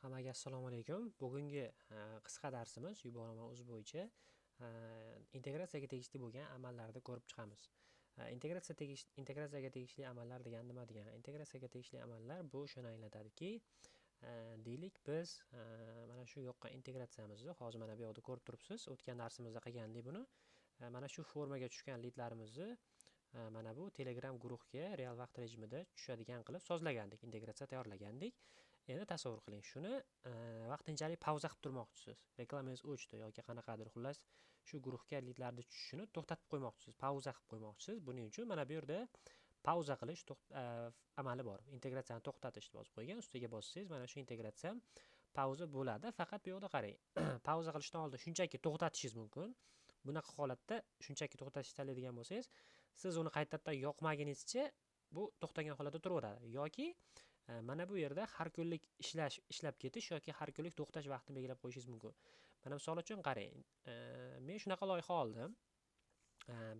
Hammaga assalomu alaykum. Bugungi qisqa darsimiz yuborma.uz bo'yicha integratsiyaga tegishli bo'lgan amallarni ko'rib chiqamiz. Integratsiyaga tegishli amallar degani nima degani? Integratsiyaga tegishli amallar bu shuni anglatadiki, deylik biz mana shu yoqqa integratsiyamizni hozir mana bu yoqda ko'rib turibsiz. O'tgan darsimizda qilgandik buni. Mana shu formaga tushgan lidlarimizni mana bu Telegram guruhga real vaqt rejimida tushadigan qilib sozlagandik, integratsiya tayyorlagandik. Endi tasavvur qiling, shuni vaqtinchalik pauza qilib turmoqchisiz. Reklamangiz o'chdi yoki qanaqadir, xullas shu guruhga lidlarni tushishini to'xtatib qo'ymoqchisiz, pauza qilib qo'ymoqchisiz. Buning uchun mana bu yerda pauza qilish amali bor. Integratsiyani to'xtatish bosib qo'ygan, ustiga bossangiz mana shu integratsiya pauza bo'ladi. Faqat bu yoqda qarang. Pauza qilishdan oldin shunchaki to'xtatishingiz mumkin. Bunaqa holatda shunchaki to'xtatishni tanlaydigan bo'lsangiz, siz uni qaytadan yoqmagunizcha bu to'xtagan holatda turaveradi. Yoki mana bu yerda har kunlik ishlab ketish yoki har kunlik to'xtash vaqtini belgilab qo'yishingiz mumkin. Mana misol uchun qarang, men shunaqa loyiha oldim.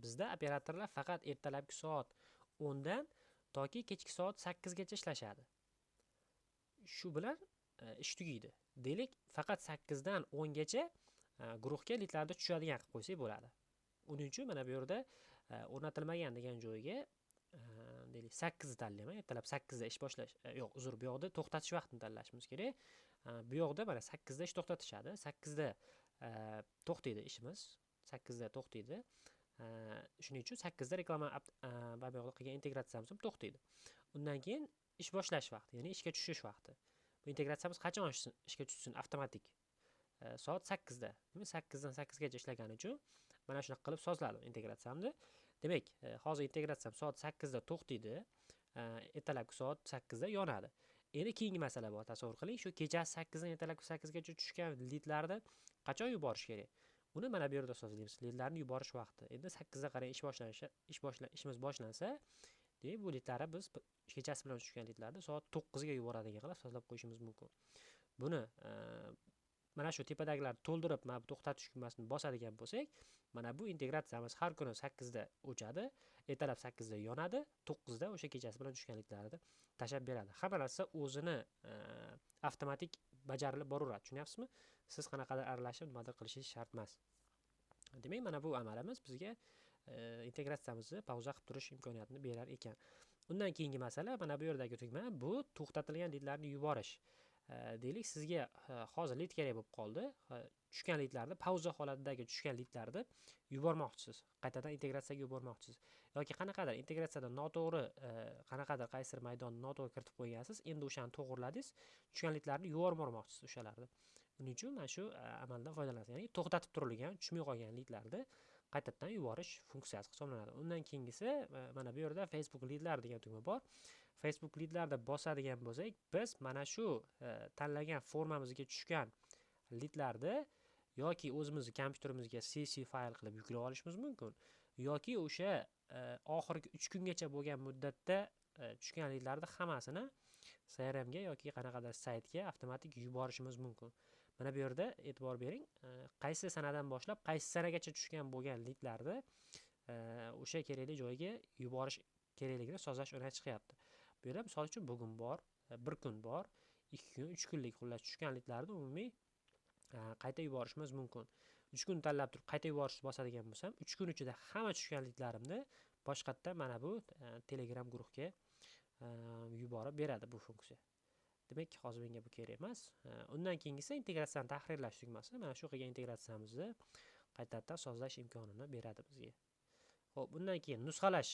Bizda operatorlar faqat ertalabki soat 10 dan toki kechki soat 8 gacha ishlashadi. Shu bilan ish tugaydi. Deylik, faqat 8 dan 10 gacha guruhga lidlarni tushadigan qilib qo'ysak bo'ladi. Uning uchun mana bu yerda o'rnatilmagan degan joyiga deylik 8 ni tanlayman. Ertalab 8 da ish boshlash, yo'q, uzr, bu yoqda to'xtatish vaqtini tanlashimiz kerak. Bu yoqda mana 8 da ish to'xtatishadi. 8 da to'xtaydi ishimiz. 8 da to'xtaydi. Shuning uchun 8 da reklama va bu yoqda qilgan integratsiyamiz ham to'xtaydi. Undan keyin ish boshlash vaqti, ya'ni ishga tushish vaqti. Bu integratsiyamiz qachon ishga tushsin? Avtomatik. Soat 8 da. 8 dan 8 gacha ishlagani uchun mana shunaqa qilib sozladim integratsiyamni. Demak, hozir integratsiyam soat 8 da to'xtaydi, ertalabki soat 8 da yonadi. Endi keyingi masala bor. Tasavvur qiling, shu kechasi 8 dan ertalabki 8 gacha tushgan lidlarni qachon yuborish kerak? Uni mana bu yerda sozlaymiz. Lidlarni yuborish vaqti. Endi 8 da qarang, ishimiz boshlansa, demak, bu lidlarni biz kechasi bilan tushgan lidlarni soat 9 ga yuboradigan qilib sozlab qo'yishimiz mumkin. Buni mana shu tepadagilarni to'ldirib, mana bu to'xtatish tugmasini bosadigan bo'lsak, mana bu integratsiyamiz har kuni 8 da o'chadi, ertalab 8 da yonadi, 9 da o'sha kechasi bilan tushganliklarni tashab beradi. Hamma narsa o'zini avtomatik bajarilib boraveradi, tushunyapsizmi? Siz qanaqadir aralashib, nimadir qilishingiz shart emas. Demak, mana bu amalimiz bizga integratsiyamizni pauza qilib turish imkoniyatini berar ekan. Undan keyingi masala mana bu yerdagi tugma, bu to'xtatilgan lidlarni yuborish. Deylik, sizga hozir lid kerak bo'lib qoldi. Tushgan lidlarni, pauza holatidagi tushgan lidlarni yubormoqchisiz. Qaytadan integratsiyaga yubormoqchisiz. Yoki qanaqadir integratsiyada noto'g'ri, qanaqadir qaysidir maydonni noto'g'ri kiritib qo'ygansiz, endi o'shani to'g'riladingiz, tushgan lidlarni yubormoqchisiz o'shalarni. Buning uchun mana shu amaldan foydalanasiz. Ya'ni to'xtatib turilgan, tushmay qolgan lidlarni qaytadan yuborish funksiyasi hisoblanadi. Undan keyingisi mana bu yerda Facebook lidlar degan tugma bor. Facebook lidlarda bosadigan bo'lsak, biz mana shu tanlagan formamizga tushgan lidlarni yoki o'zimizning kompyuterimizga CSV fayl qilib yuklab olishimiz mumkin, yoki o'sha oxirgi 3 kungacha bo'lgan muddatda tushgan lidlarni hammasini CRM ga yoki qanaqadir saytga avtomatik yuborishimiz mumkin. Mana bu yerda e'tibor bering, qaysi sanadan boshlab qaysi sanagacha tushgan bo'lgan lidlarni o'sha kerakli joyga yuborish kerakligini sozlash o'rnatish chiqyapti. Bu yerda misol uchun bugun bor, 1 kun bor, 2 kun, 3 kunlik xullas tushgan lidlarni umumiy qayta yuborishimiz mumkin. 3 kun tanlab turib qayta yuborishni bosadigan bo'lsam, 3 kun ichida hamma tushgan lidlarimni boshqatdan mana bu Telegram guruhga yuborib beradi bu funksiya. Demak, hozir menga bu kerak emas. Undan keyingisi integratsiyani tahrirlash tugmasi. Mana shu qilgan integratsiyamizni qaytadan sozlash imkonini beradi bizga. Xo'p, undan keyin nusxalash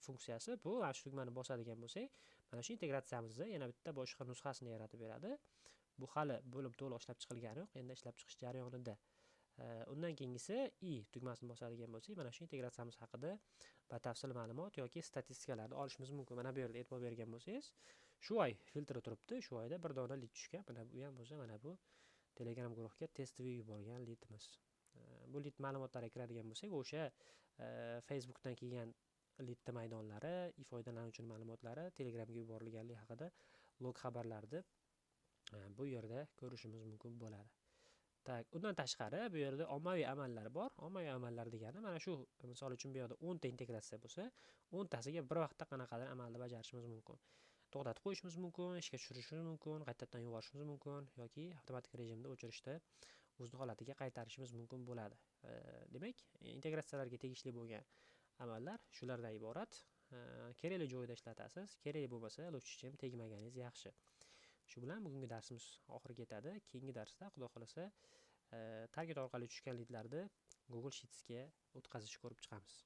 funksiyasi, bu mana shu tugmani bosadigan bo'lsak, mana shu integratsiyamizni yana bitta boshqa nusxasini yaratib beradi. Bu hali bo'lib to'liq ishlab chiqilgani yo'q, endi ishlab chiqish jarayonida. Undan keyingisi tugmasini bosadigan bo'lsak, mana shu integratsiyamiz haqida batafsil ma'lumot yoki statistikalarni olishimiz mumkin. Mana bu yerda e'tibor bergan bo'lsangiz, shu oy filtri turibdi, shu oyda bir dona lid tushgan. Mana bu ham bo'lsa, mana bu Telegram guruhga testoviy yuborgan lidimiz. Bu lid ma'lumotlariga kiradigan bo'lsak, o'sha Facebookdan kelgan lidda maydonlari, foydalanuvchi ma'lumotlari, Telegramga yuborilganligi haqida log xabarlarni bu yerda ko'rishimiz mumkin bo'ladi. Tak, undan tashqari bu yerda ommaviy amallar bor. Ommaviy amallar degani mana shu, misol uchun bu yerda 10 ta integratsiya bo'lsa, 10 tasiga bir vaqtda qanaqadir amalni bajarishimiz mumkin. to'xtatib qo'yishimiz mumkin, ishga tushirishimiz mumkin, qaytadan yuborishimiz mumkin yoki avtomatik rejimda o'chirishda o'zini holatiga qaytarishimiz mumkin bo'ladi. Demak, integratsiyalarga tegishli bo'lgan amallar shulardan iborat. Kerakli joyda ishlatasiz, kerak bo'lmasa lutchim tegmaganingiz yaxshi. Shu bilan bugungi darsimiz oxiriga yetadi. Keyingi darsda xudo xolasa target orqali tushgan lidlarni Google Sheets'ga o'tkazishni ko'rib chiqamiz.